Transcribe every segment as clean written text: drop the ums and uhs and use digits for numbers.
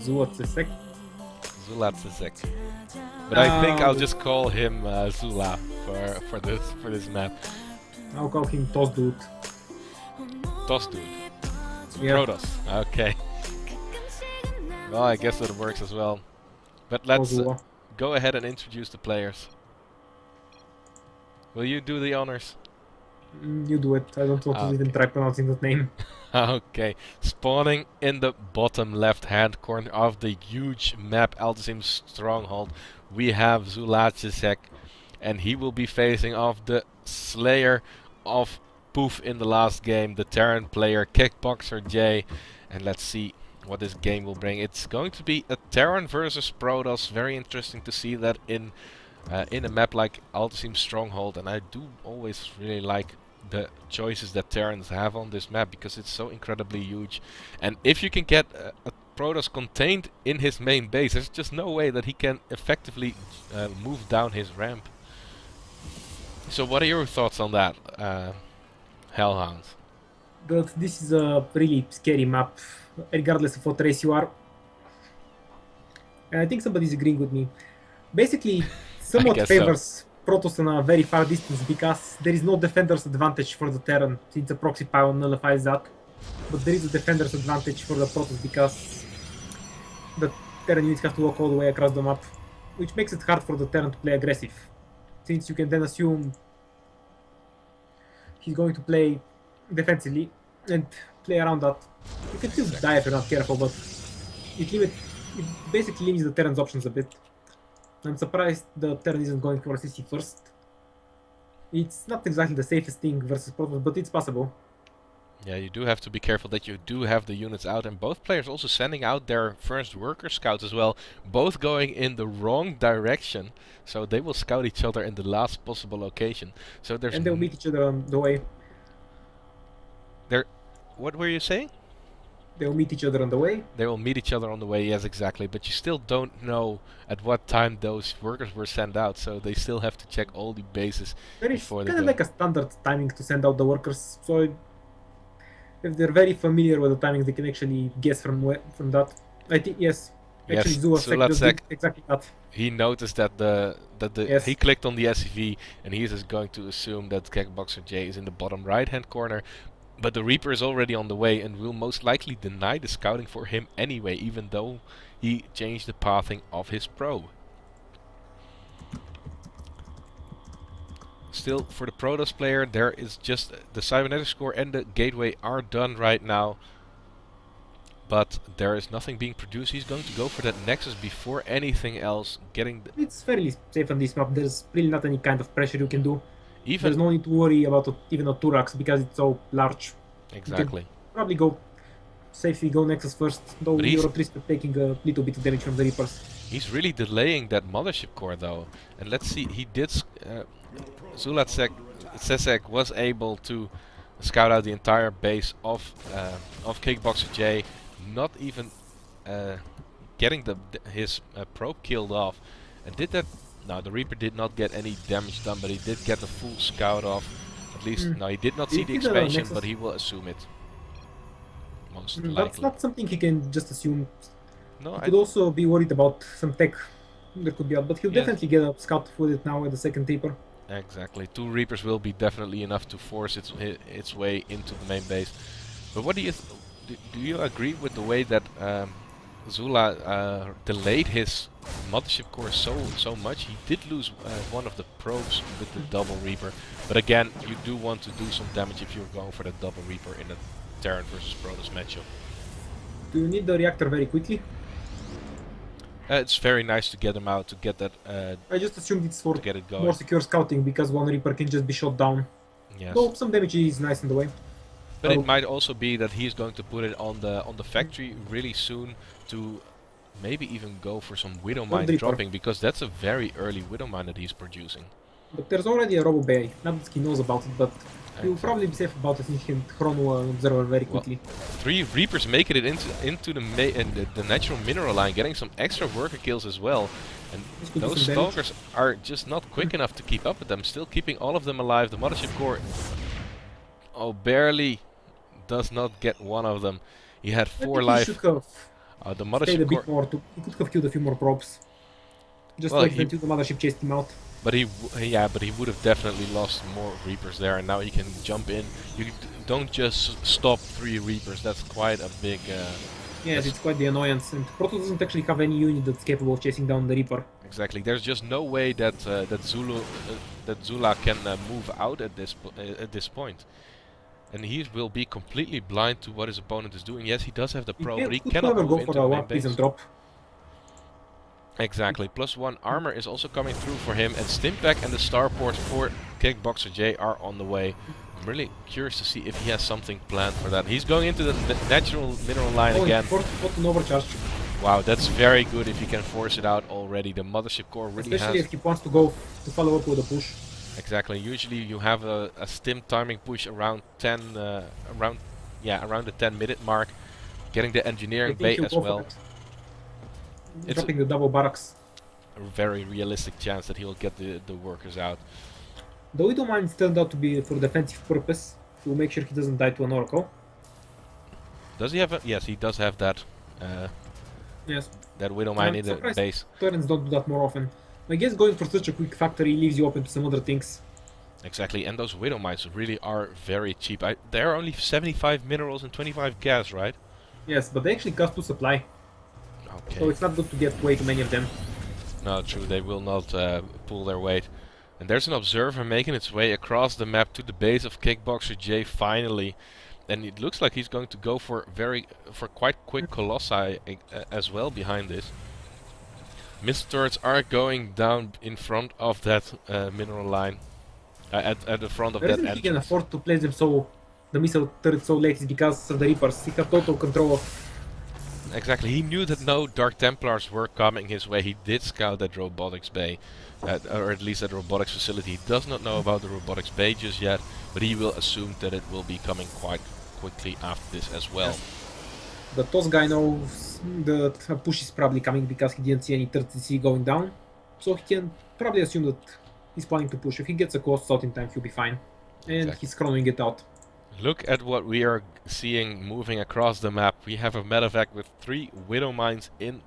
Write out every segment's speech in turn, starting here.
Zuotsesek. Zulatsisek. But I think I'll just call him Zula for this map. I'll call him Tosdut. Tos dude. Yeah. Protoss. Okay. Well, I guess that works as well. But let's Ozua. go ahead and introduce the players. Will you do the honors? You do it. I don't want to even try pronouncing that name. Okay, spawning in the bottom left hand corner of the huge map Altasim Stronghold, we have Zulatsisek, and he will be facing off the Slayer of Poof in the last game, the Terran player Kickboxer J. And let's see what this game will bring. It's going to be a Terran versus Protoss. Very interesting to see that in a map like Altasim Stronghold, and I do always really like the choices that Terrans have on this map because it's so incredibly huge. And if you can get a Protoss contained in his main base, there's just no way that he can effectively move down his ramp. So what are your thoughts on that, Hellhound? But this is a really scary map, regardless of what race you are. And I think somebody's agreeing with me. Basically, somewhat favors Protoss on a very far distance because there is no defender's advantage for the Terran, since a proxy pylon nullifies that. But there is a defender's advantage for the Protoss because the Terran units have to walk all the way across the map, which makes it hard for the Terran to play aggressive, since you can then assume he's going to play defensively and play around that. You can still die if you're not careful, but it basically limits the Terran's options a bit. I'm surprised the Terran isn't going for CC first. It's not exactly the safest thing versus Protoss, but it's possible. Yeah, you do have to be careful that you do have the units out, and both players also sending out their first worker scouts as well, both going in the wrong direction, so they will scout each other in the last possible location. So there's and they'll meet each other on the way. What were you saying? They'll meet each other on the way. They will meet each other on the way, yes, exactly. But you still don't know at what time those workers were sent out, so they still have to check all the bases before they go. It's kind of like a standard timing to send out the workers, so if they're very familiar with the timings, they can actually guess from that. I think yes. Actually, Zulatsek exactly that. He noticed that he clicked on the SCV, and he is just going to assume that Kickboxer J is in the bottom right-hand corner. But the Reaper is already on the way and will most likely deny the scouting for him anyway, even though he changed the pathing of his probe. Still, for the Protoss player, there is just the cybernetics core and the gateway are done right now. But there is nothing being produced. He's going to go for that Nexus before anything else. It's fairly safe on this map. There's really not any kind of pressure you can do. There's no need to worry about even a Turax because it's so large. Exactly. You can probably go safely, go Nexus first, though you're at risk of taking a little bit of damage from the Reapers. He's really delaying that mothership core though. And let's see, he did... Zulatsisek was able to scout out the entire base of Kickboxer J, not even getting his probe killed off. And did that... No, the Reaper did not get any damage done, but he did get the full scout off. At least, no, he did not see the expansion, but he will assume it. Most likely. That's not something he can just assume. No, he could also be worried about some tech that could be out, but he'll definitely get a scout with it now at the second taper. Exactly. 2 Reapers will be definitely enough to force its way into the main base. But what do you do you agree with the way that Zula delayed his mothership core so much? He did lose one of the probes with the double Reaper, but again, you do want to do some damage if you're going for the double Reaper in a Terran versus Protoss matchup. Do you need the reactor very quickly? It's very nice to get them out, to get that... I just assumed it's for get it going. more secure scouting because one Reaper can just be shot down. Yes. Though some damage is nice in the way. But it might also be that he's going to put it on the factory really soon to maybe even go for some Widow Mine dropping, because that's a very early Widow Mine that he's producing. But there's already a Robo Bay. Not that he knows about it, but he'll probably be safe about it if he can chrono an observer very quickly. Well, 3 Reapers making it into the natural mineral line, getting some extra worker kills as well. And those stalkers are just not quick enough to keep up with them, still keeping all of them alive. The mothership core, barely does not get one of them. He had 4 life. The Stayed a mothership bit core. more. He could have killed a few more probes. Just Well, wait until the mothership chased him out. but yeah, but he would have definitely lost more Reapers there, and now he can jump in. You don't just stop 3 Reapers. That's quite a big. Yes, it's quite the annoyance, and Proto doesn't actually have any unit that's capable of chasing down the Reaper. Exactly. There's just no way that Zula can move out at this point, and he will be completely blind to what his opponent is doing. Yes, he does have the pro, but he cannot never move go for into a the main one piece and base. drop. Exactly. +1 armor is also coming through for him, and Stimpack and the starport for Kickboxer J are on the way. I'm really curious to see if he has something planned for that. He's going into the natural mineral line again. Forced an overcharge. Wow, that's very good if he can force it out already. The mothership core really Especially has... if he wants to go to follow up with a push. Exactly. Usually you have a stim timing push around 10, around the 10-minute mark, getting the engineering bay as well. It's dropping the double barracks. a very realistic chance that he'll get the workers out. The Widow Mines turned out to be for defensive purpose, to make sure he doesn't die to an Oracle. Does he have a... Yes, he does have that. Yes. That Widow Mine in the base. Terrans don't do that more often. I guess going for such a quick factory leaves you open to some other things. Exactly, and those Widow Mines really are very cheap. There are only 75 minerals and 25 gas, right? Yes, but they actually cost 2 supply. Okay. So it's not good to get way too many of them. No, true, they will not pull their weight. And there's an observer making its way across the map to the base of Kickboxer J finally. And it looks like he's going to go for quite quick Colossi as well behind this. Missile turrets are going down in front of that mineral line. At the front of The that reason entrance. he can afford to place them the missile turrets so late is because of the Reapers. He has total control of... Exactly, he knew that no Dark Templars were coming his way. He did scout that robotics bay, or at least that robotics facility. He does not know about the robotics bay just yet, but he will assume that it will be coming quite quickly after this as well. Yes. The TOS guy knows that a push is probably coming because he didn't see any 30C going down, so he can probably assume that he's planning to push. If he gets a close out in time, he'll be fine. And Exactly. He's chronoing it out. Look at what we are seeing moving across the map. We have a medevac with 3 Widow Mines in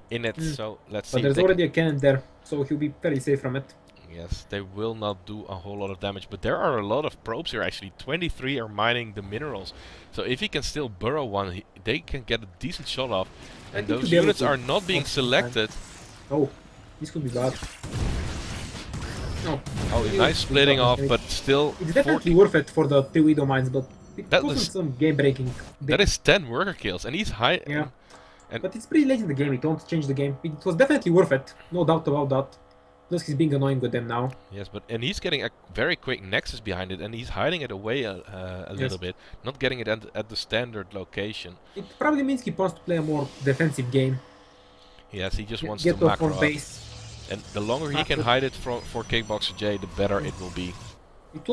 it, so let's see. But there's already a cannon there, so he'll be fairly safe from it. Yes, they will not do a whole lot of damage, but there are a lot of probes here actually. 23 are mining the minerals, so if he can still burrow one, they can get a decent shot off. And those units are not being selected. Oh, this could be bad. No. Oh, nice splitting off, but still... It's definitely worth it for the 3 Widow Mines, but it wasn't some game-breaking. That is 10 worker kills, and he's high... Yeah, but it's pretty late in the game, it won't change the game. It was definitely worth it, no doubt about that. Plus he's being annoying with them now. Yes, and he's getting a very quick nexus behind it, and he's hiding it away a little bit, not getting it at the standard location. It probably means he wants to play a more defensive game. Yes, he just wants to macro up. Base. And the longer he can hide it for Kickboxer J, the better it will be. It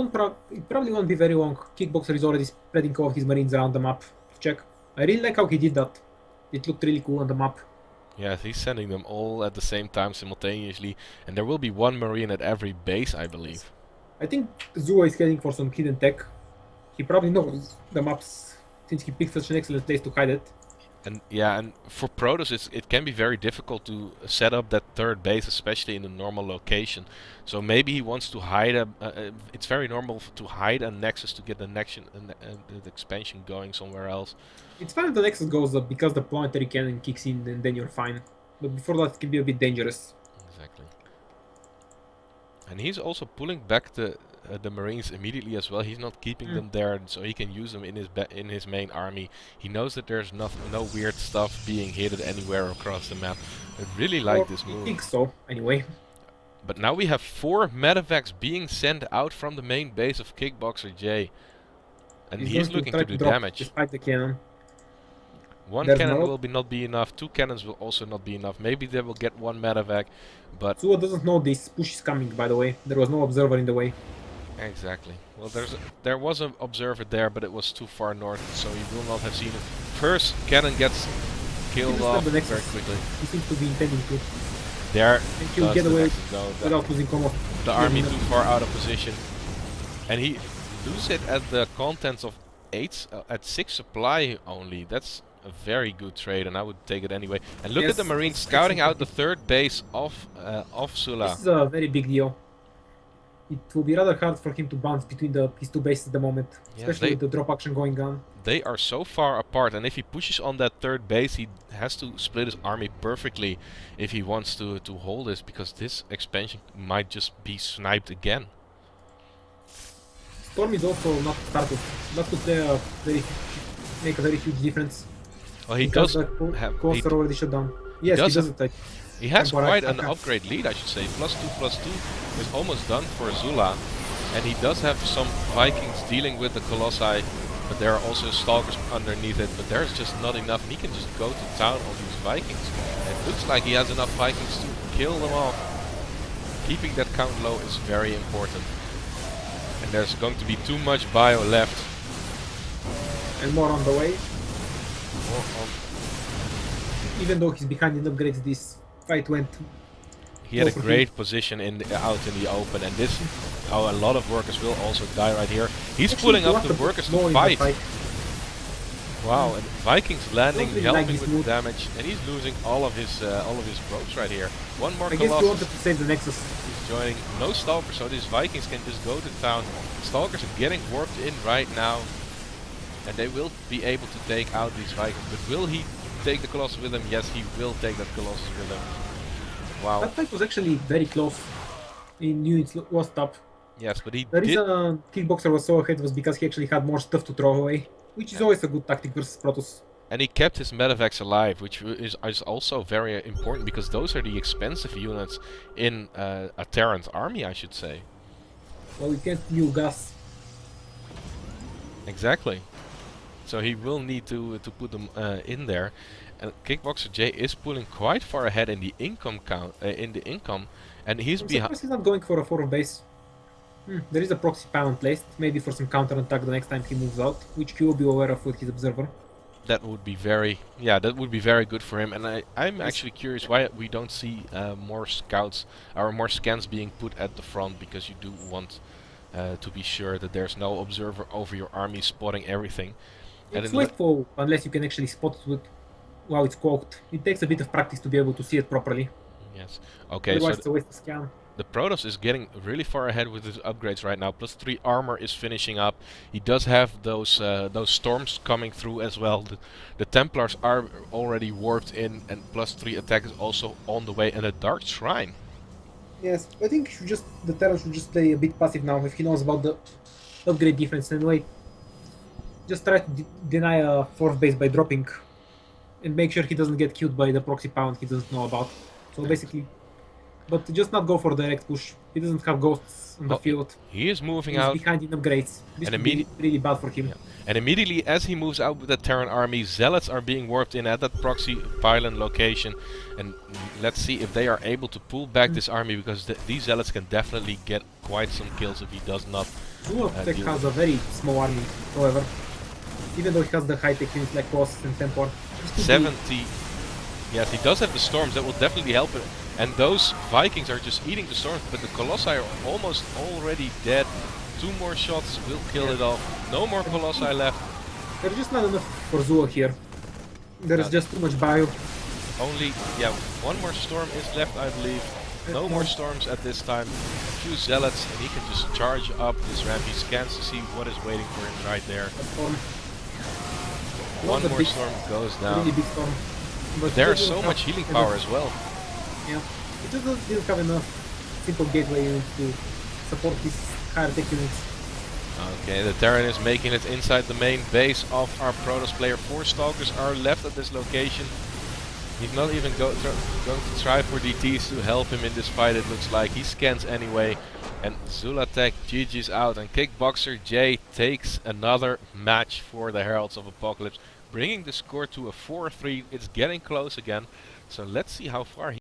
probably won't be very long. Kickboxer is already spreading all his marines around the map. Check. I really like how he did that. It looked really cool on the map. Yes, he's sending them all at the same time simultaneously, and there will be 1 marine at every base, I believe. I think Zua is heading for some hidden tech. He probably knows the maps since he picked such an excellent place to hide it. And yeah, and for Protoss it can be very difficult to set up that 3rd base, especially in a normal location. So maybe he wants to hide it's very normal to hide a nexus to get the expansion going somewhere else. It's fine if the nexus goes up because the planetary cannon kicks in and then you're fine. But before that it can be a bit dangerous. Exactly. And he's also pulling back the Marines immediately as well. He's not keeping them there, so he can use them in his main army. He knows that there's no weird stuff being hidden anywhere across the map. I really like this move. I think so, anyway. But now we have 4 medevacs being sent out from the main base of Kickboxer J. And he's looking to do damage. Despite the cannon. 1 cannon will not be enough, 2 cannons will also not be enough. Maybe they will get 1 medevac, but... Zua doesn't know this push is coming, by the way. There was no observer in the way. Exactly. Well, there was an observer there, but it was too far north, so he will not have seen it. First cannon gets killed off very quickly. He seems to be intending to. There he'll get away without losing combo. The army too far out of position. And he loses it at the contents of 8, at 6 supply only. That's a very good trade, and I would take it anyway. And look Yes, at the Marines it's scouting out the excellent. third base of Sula. This is a very big deal. It will be rather hard for him to bounce between his two bases at the moment, especially with the drop action going on. They are so far apart, and if he pushes on that third base, he has to split his army perfectly if he wants to hold this, because this expansion might just be sniped again. Storm is also not started. That could make a very huge difference. Well, he does have... Costs are already shut down. Yes, he does it. He has quite an upgrade lead, I should say. +2/+2 is almost done for Zula. And he does have some Vikings dealing with the Colossi, but there are also Stalkers underneath it. But there's just not enough. He can just go to town on these Vikings. It looks like he has enough Vikings to kill them off. Keeping that count low is very important. And there's going to be too much bio left. And more on the way. Even though he's behind in upgrades, this fight went. He had a great position out in the open, and this, a lot of workers will also die right here. He's pulling up the workers to fight. Wow, and Vikings landing, helping with the damage, and he's losing all of his probes right here. One more Colossus. I guess he wanted to save the Nexus. He's joining. No Stalkers, so these Vikings can just go to town. Stalkers are getting warped in right now, and they will be able to take out these Vikings. But will he take the Colossus with him? Yes, he will take that Colossus with him. Wow. That fight was actually very close. In units lost up. Yes, but the reason Kickboxer was so ahead was because he actually had more stuff to throw away, which is always a good tactic versus Protoss. And he kept his medevacs alive, which is also very important, because those are the expensive units in a Terran army, I should say. Well, you can't use gas. Exactly. So he will need to put them in there. And Kickboxer J is pulling quite far ahead in the income count, and he's behind. He's not going for a forward base. There is a proxy panel placed, maybe for some counter attack the next time he moves out, which he will be aware of with his observer. That would be very good for him. And I'm actually curious why we don't see more scouts or more scans being put at the front, because you do want to be sure that there's no observer over your army spotting everything. It's wasteful unless you can actually spot it while it's cloaked. It takes a bit of practice to be able to see it properly. Yes. Okay. Otherwise so it's a waste of scan. The Protoss is getting really far ahead with his upgrades right now. +3 armor is finishing up. He does have those storms coming through as well. The Templars are already warped in, and +3 attack is also on the way. And a Dark Shrine. Yes, I think the Terran should just play a bit passive now if he knows about the upgrade difference, and wait. Just try to deny a fourth base by dropping, and make sure he doesn't get killed by the proxy pound he doesn't know about. So basically, but just not go for direct push. He doesn't have ghosts on the field. He is moving out. He's behind in upgrades. This would be really bad for him. Yeah. And immediately as he moves out with the Terran army, Zealots are being warped in at that proxy pylon location. And let's see if they are able to pull back this army, because these Zealots can definitely get quite some kills if he does not. Tech has a very small army, however. Even though he has the high-tech units like Colossus and Tempor. 70. Yes, he does have the storms, that will definitely help it. And those Vikings are just eating the storms, but the Colossi are almost already dead. 2 more shots will kill it off. No more Colossi left. There's just not enough for Zula here. There's just too much bio. Only, 1 more storm is left, I believe. No more storms at this time. A few Zealots, and he can just charge up this ramp. He scans to see what is waiting for him right there. One more storm goes down. Really big storm. But there's so much healing power as well. Yeah, it just didn't have enough simple gateway units to support these higher tech units. Okay, the Terran is making it inside the main base of our Protoss player. 4 Stalkers are left at this location. He's not even going to try for DTs to help him in this fight, it looks like. He scans anyway. And Zulatek GG's out, and Kickboxer J takes another match for the Heralds of Apocalypse, bringing the score to a 4-3. It's getting close again, so let's see how far he